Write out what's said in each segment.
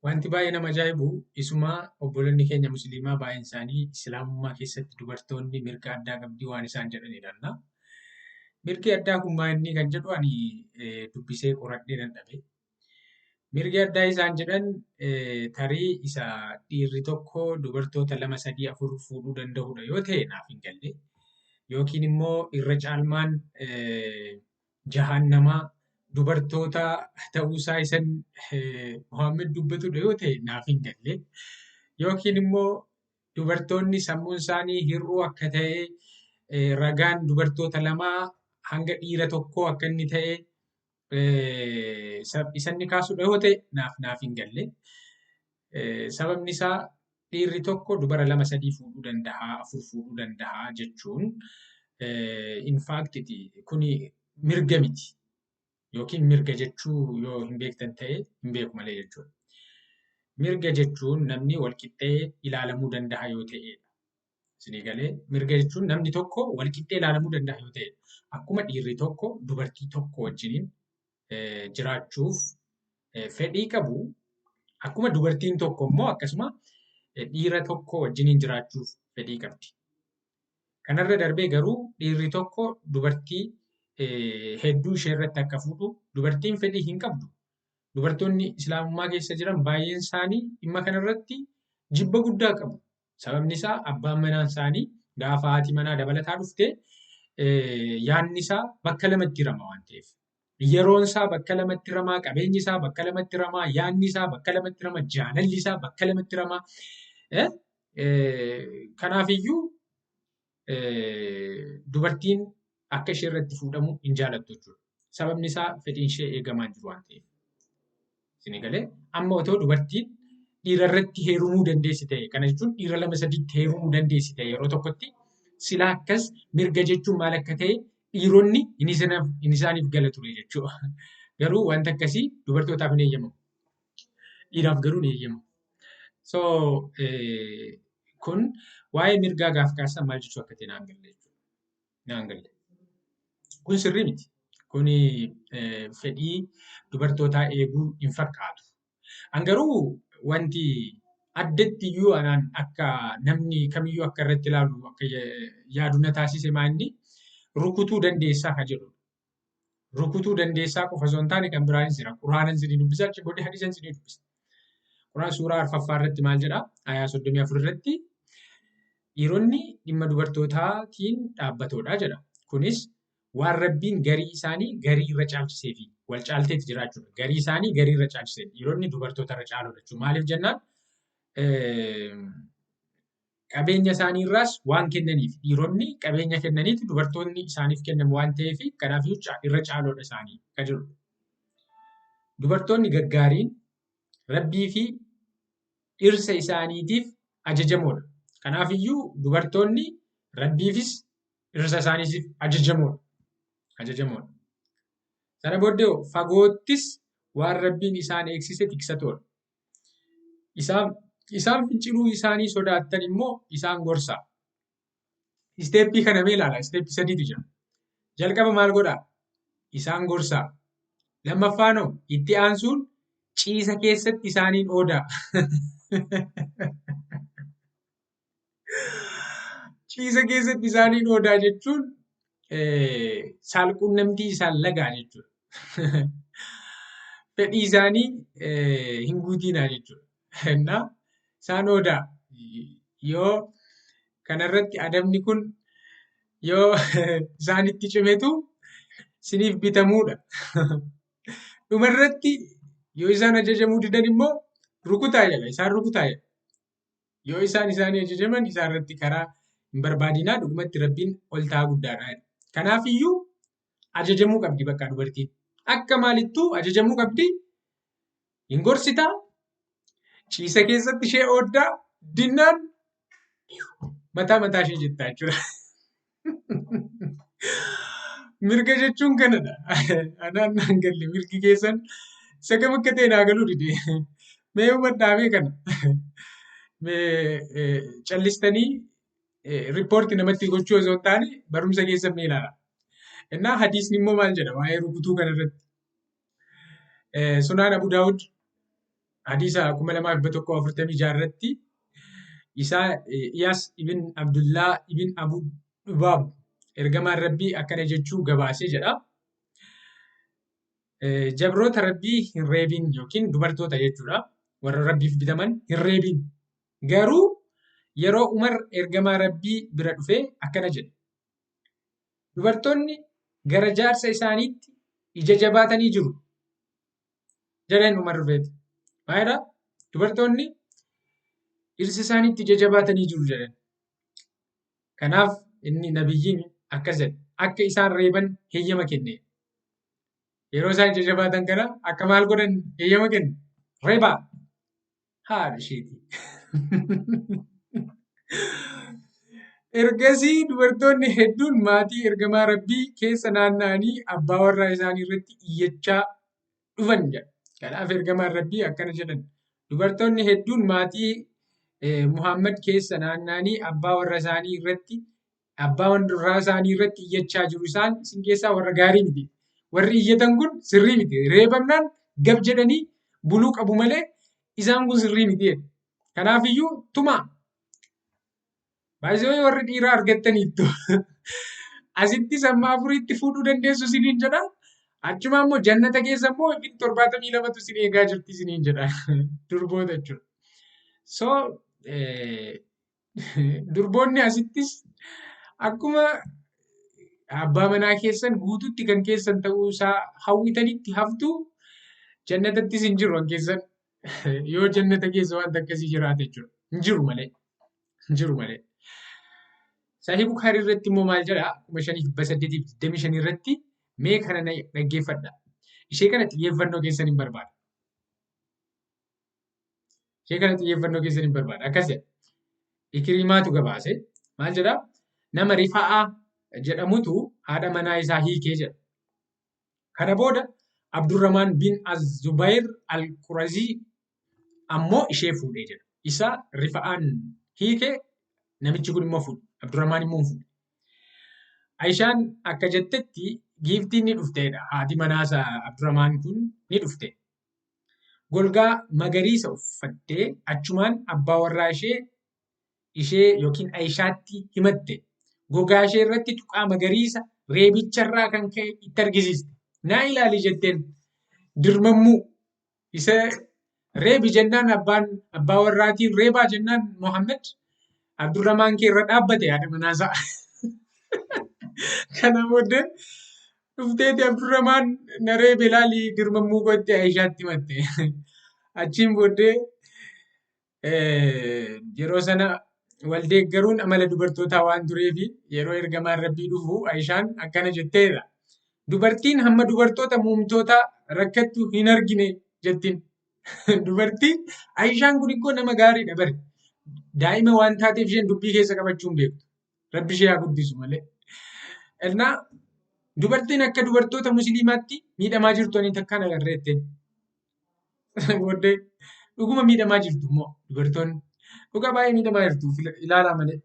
Wanti baay'ee nama ajaa'ibu isuma obboloonni keenya musliimaa baay'een isaanii islaamummaa keessatti dubartoonni mirga addaa qabdii waan isaan jedhanidha. Mirgi addaa kun inni kan jedhu ani dubbisee qoradhee dadhabe. Mirgi addaa isaan jedhan tarii isa dhiirri tokko dubartoota 2, 3, 4 fuudhuu danda'udha yoo ta'e naaf hin galle. Yookiin immoo irra caalmaan jahannamaa dubartoota ta'uusaa isan Muhammad dubbatudha yoo ta'e naaf hin galle. Yookiin immoo dubartoonni sammuun isaanii hir'uu akka ta'e ragaan dubartoota lamaa hanga dhiira tokkoo akka inni ta'e isanni kaasudha yoo ta'e naaf hin galle. Sababni isaa dhiirri tokko dubara 2, 3 fuudhuu danda'a, 4 fuudhuu danda'a jechuun in fact kuni mirga miti. Yookiin mirga jechuu yoo hin beektan ta'e hin beeku malee jechuudha. Mirga jechuun namni walqixxee ilaalamuu danda'a yoo ta'edha. Isinii galee mirga jechuun namni tokko walqixxee ilaalamuu danda'a yoo ta'edha. Akkuma dhiirri tokko dubartii tokko wajjiniin jiraachuuf fedhii qabu, akkuma dubartiin tokko immoo akkasuma dhiira tokko wajjiniin jiraachuuf fedhii qabdi. Kanarra darbee garuu dhiirri tokko dubartii hedduu ishee irratti akka fuudhu dubartiin fedhii hin qabdu. Dubartoonni islaamummaa keessa jiran baay'een isaanii dhimma kanarratti jibba guddaa qabu. Sababni isaa abbaan manaa isaanii gaafa haati manaa dabalataa dhufte yaadni isaa bakka lamatti hirama waan ta'eef. Yeroon isaa bakka lamatti hiramaa, qabeenyi isaa bakka lamatti hiramaa, yaadni isaa bakka lamatti hiramaa, jaalalli isaa bakka lamatti hiramaa. Kanaafiyyuu dubartiin akka ishee irratti fuudhamu hin jaalattu jechuudha. Sababni isaa fedhiin ishee eegamaa jiru waan ta'eef. Isin galee amma otoo dubartiin dhiira irratti heerumuu dandeessi ta'e, kana jechuun dhiira 2, 3tti heerumuu dandeessi ta'e yeroo tokkotti silaa akkas mirga jechuun maal akka ta'e dhiironni inni isaaniif gala ture jechuudha. Garuu wanta akkasii dubartootaaf hin eeyyamamu. Dhiiraaf garuu ni eeyyamamu. So kun waa'ee mirgaa gaaf kaasan maal jechuu akka ta'e naan galle jechuudha. Naan galle. Kun sirrii miti. Kun fedhii dubartootaa eeguu hin fakkaatu. An garuu wanti addatti iyyuu anaan akka namni kamiyyuu akka irratti ilaalu akka yaadu na taasise maanni rukutuu dandeessaa kan jedhudha. Rukutuu dandeessaa qofa osoo hin taane kan biraanis jira. Quraanan isinii dubbisa, achi booddee hadiisan isinii dubbisa. Quraan suuraa arfaffaa irratti maal jedhaa? Ayaa 34 irratti dhiironni dhimma dubartootaatiin dhaabbatoodha jedha. Kunis waan rabbiin garii isaanii garii irra caalchisee fi wal caalteetti jiraachuudha. Garii isaanii garii irra caalchisee dhiironni dubartoota irra caaludha jechuudha. Maaliif jennaan qabeenya isaanii irraas waan kennaniif dhiironni qabeenya kennaniiti dubartoonni isaaniif kennamu waan ta'eef kanaaf irra caaloodha isaanii kan jedhudha. Dubartoonni gaggaariin rabbii fi dhirsa isaaniitiif ajajamoodha. Kanaafiyyuu dubartoonni rabbiifis dhirsa isaaniitiif ajajamoodha. Sana booddee fagoottis waan rabbiin isaan eegsise tiksatoodha. Isaan finciluu isaanii sodaattan immoo isaan gorsaa. Isteeppii kana mee ilaala. Isteeppii 3tu jira. Jalqaba maal godhaa? Isaan gorsaa. Lammaffaanoo itti aansuun ciisa keessatti isaaniin oodaa. Ciisa keessatti isaaniin oodaa jechuun saalquunnamtii isaan lagaa jechuudha. Fedhii isaanii hin guutiinaa jechuudha. Isaan oodaa yoo kanarratti adabni kun yoo isaanitti cimetu isiniif bitamuudha. Dhumarratti yoo isaan ajajamuu didan immoo rukutaa jedha. Isaan rukutaa jedha. Yoo isaan isaanii ajajaman isaanirratti karaa hin barbaadinaa dhugumatti rabbiin ol ta'aa guddaadha. Kanaafiyyuu ajajamuu qabdi bakka dubartiin. Akka maalittuu ajajamuu qabdi. Hin gorsitaa. Ciisa keessatti ishee ooddaa dinnaan mataa ishee jettaa jechuudha. Mirga jechuun kanadha. Anaan naan galle mirgi keessan isa kam akka ta'e naa galuu dide. Mee hubadhaamee kana. Mee callistanii riippoortii namatti gochuu osoo hin taane barumsa keessan mee ilaala. Innaa hadiisni immoo maal jedha waa'ee rukutuu kanarratti. Sunaan Abu Daawud hadiisa 2146 irratti isaa Iyaas ibn Abdullah ibn Abu Dhubaab ergamaan Rabbii akkana jechuu gabaasee jedha. Jabroota Rabbii hin reebin yookiin dubartoota jechuudha. Warra Rabbiif bitaman hin reebin. Garuu yeroo Umar ergamaa Rabbii bira dhufee akkana jedhe. Dubartoonni gara jaarsa isaaniitti ija jabaatanii jiru. Jedheen Umar dhufeeti. Maalidhaa? Dubartoonni dhirsa isaaniitti ija jabaatanii jiru jedhan. Kanaaf inni nabiyyiin akkas jedhe. Akka isaan reeban heeyyama kenne. Yeroo isaan ija jabaatan kana akka maal godhan heeyyama kenne? Reebaa. Haadha isheeti. Ergasii dubartoonni hedduun maatii ergamaa Rabbii keessa naanna'anii abbaa warraa isaanii irratti iyyachaa dhufan jedha. Kanaaf ergamaan Rabbii akkana jedhan. Dubartoonni hedduun maatii Muhammad keessa naanna'anii abbaa warraa isaanii irratti iyyachaa jiru. Isaan isin keessaa warra gaarii miti. Warri iyyatan kun sirrii miti. Reebamnaan gab jedhanii buluu qabu malee isaan kun sirrii miti. Kanaafiyyuu tumaa. Baay'ee warri dhiiraa argattaniittu asitti sammaa afuriitti fuudhuu dandeessu isiniin jedha. Achuma immoo jannata keessa immoo 72 isin eegaa jirti isiniin jedha. Durboota jechuudha. So durboonni asittis akkuma abbaa manaa keessan guutuutti kan keessan ta'uu isaa hawwitanitti haftuu jannatattis hin jiru keessan yoo jannata keessa wanta akkasii jiraate jechuudha. Hin jiru malee. Hin jiru malee. Sahih Bukhari irratti immoo maal jedhaa 5825 irratti mee kana dhaggeeffadha. Ishee kana xiyyeeffannoo keessan hin barbaada. Ishee kana xiyyeeffannoo keessan hin barbaada. Akkas jedha. Ikrimaatu gabaase maal jedhaa? Nama Rifa'aa jedhamutu haadha manaa isaa hiikee jedha. Kana booda Abdurrahman bin Az-Zubayr Al-Qurazii ammoo ishee fuudhee jedha. Isa Rifa'aan hiikee namichi kun immoo fuudhe. Abdurrahman immoo fuudhe. Aishaan akka jettetti giiftiin ni dhufteedha. Haati manaasaa Abdurrahman kun ni dhufte. Golgaa magariisa uffattee achumaan abbaa warraa ishee yookiin Aishaatti himatte. Gogaa ishee irratti tuqaa magariisa reebicharraa kan ka'e itti argisiiste. Naa ilaali jetteen dirmammuu isa reebi jennaan abbaa warraatiin reebaa jennaan Muhammad Abdurrahman kee irra dhaabbate haadha manaasaa. Kana booddee dhufteeti Abdurrahman na reebe ilaali dirmammuu goote Aishaatti himatte. Achiin booddee yeroo sana waldeeggaruun amala dubartootaa waan tureefi yeroo ergamaan Rabbii dhufu Aishaan akkana jetteedha. Dubartiin hamma dubartoota muumtoota rakkattu hin argine jettiin. Dubartiin Aishaan kun ikkoo nama gaariidha bari. Daa'ima waan taateef isheen dubbii keessa qabachuun beektu. Rabbi ishee haa guddisu malee. Innaa dubartiin akka dubartoota musliimaatti miidhamaa jirtu ani takkaan agarreette. Booddee dhuguma miidhamaa jirtu immoo dubartoonni. Dhugaa baay'ee miidhamaa jirtu ilaalaa malee.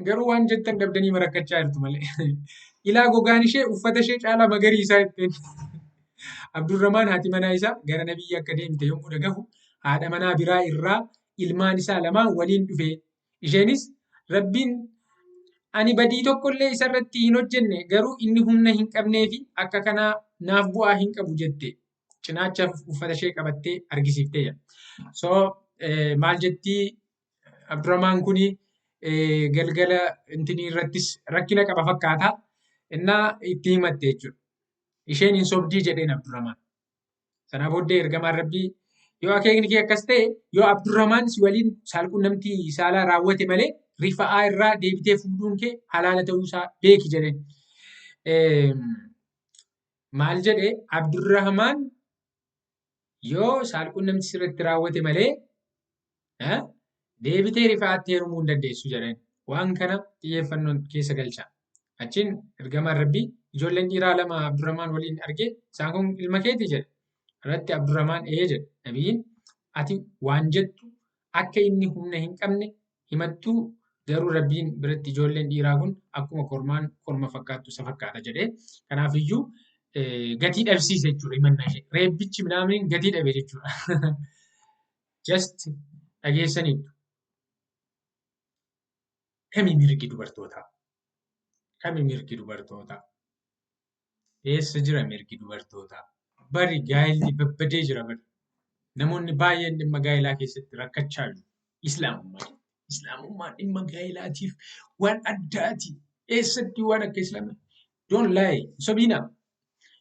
Garuu waan jettan dhabdanii marakkachaa jirtu malee. Ilaa gogaan ishee uffata ishee caalaa magariisaa jetteen. Abdurrahman haati manaa isaa gara nabiyyi akka deemte yommuu dhagahu haadha manaa biraa irraa ilmaan isaa lamaan waliin dhufe. Isheenis Rabbiin ani badii tokkollee isarratti hin hojjenne garuu inni humna hin qabnee fi akka kanaa naaf bu'aa hin qabu jette. Cinaacha uffata ishee qabattee argisiiftee jira. So maal jettii Abdurrahman kuni galgala intinii irrattis rakkina qaba fakkaata. Innaa itti himatte jechuudha. Isheen hin sobdii jedheen Abdurrahman. Sana booddee ergamaan Rabbii yoo akeekni kee akkas ta'e yoo Abdurrahman si waliin saalqunnamtii saalaa raawwate malee Rifa'aa irraa deebitee fuudhuun kee halaala ta'uusaa beeki jedheen. Maal jedhee Abdurrahman yoo saalqunnamtii sirratti raawwate malee deebitee Rifa'aatti heerumuu hin dandeessu jedheen. Waan kana xiyyeeffannoon keessa galchaa. Achiin ergamaan Rabbii ijoolleen dhiiraa lama Abdurrahman waliin argee isaan kun ilma keeti jedhe. Irratti Abdurrahman jedhe. Nabiyyiin ati waan jettu akka inni humna hin qabne himattuu garuu Rabbiin biratti ijoolleen dhiiraa kun akkuma korma fakkaattu isa fakkaata jedhee. Kanaafiyyuu gatii dhabsiise jechuudha himannaa ishee. Reebbichi midhaaniin gatii dhabe jechuudha. just dhageessaniitu. Kami mirgi dubartootaa? Kami mirgi dubartootaa? Eessa jira mirgi dubartootaa? Bari gaa'illi babbadee jira bari. Namoonni baay'een dhimma gaa'ilaa keessatti rakkachaa jiru. Islaamummaan dhimma gaa'ilaatiif waan addaati. Eessatti waan akka islaamaa? Don't lie. Hin sobiinaa.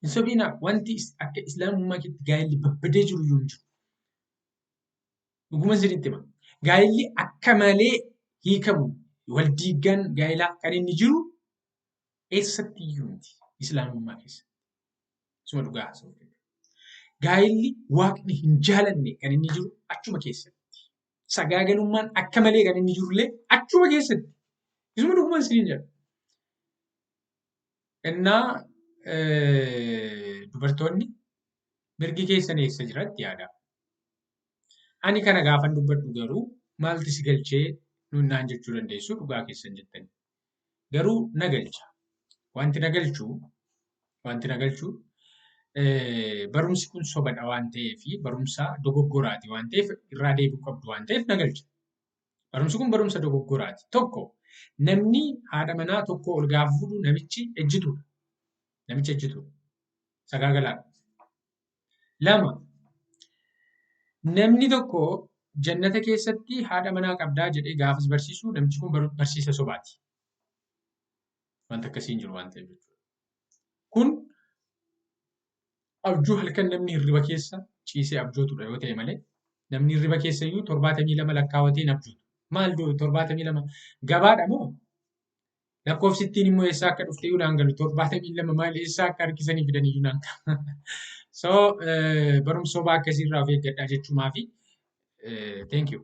Hin sobiinaa. Wanti akka islaamummaa keessatti gaa'illi babbadee jiru yoo hin jiru. Dhuguma isinitti hima. Gaa'illi akka malee hiikamu waldiiggaan gaa'ilaa kan inni jiru eessatti iyyuu miti islaamummaa keessatti. Isuma dhugaa haasa'u. Gaa'illi waaqni hin jaalanne kan inni jiru achuma keessatti. Sagaagalummaan akka malee kan inni jirullee achuma keessatti. Isuma dhuguma isiniin jedha. Innaa dubartoonni mirgi keessan eessa jiratti yaada. Ani kana gaafan dubbadhu garuu maalti si galchee naan jechuu dandeessu dhugaa keessan jettani. Garuu na galcha. Wanti na galchu barumsi kun sobadha waan ta'eef barumsa dogoggoraati waan ta'eef irraa deebi'uu qabdu waan ta'eef na galcha. Barumsi kun barumsa dogoggoraati. Tokko namni haadha manaa tokko ol gaafa fuudhu namichi ejjituudha. Namichi ejjituudha. Sagaagalaadha. Lama namni tokko jannata keessatti haadha manaa qabdaa jedhee gaafas barsiisu namichi kun barsiisa sobaati. Wanta akkasiin jiru waan ta'eef jechuudha. Kun abjuu halkan namni hirriba keessa ciisee abjootudha yoo ta'e malee namni hirriba keessa iyyuu 72 lakkaawwateen abjootu. Maal 72 gabaadha moo? Lakkoofsittiin immoo eessaa akka dhufte iyyuu naan galu 72 maal eessaa akka harkisanii fidan iyyuu naan galu. So barumsa sobaa akkasiirraa of eeggadhaa jechuumaa fi thank you.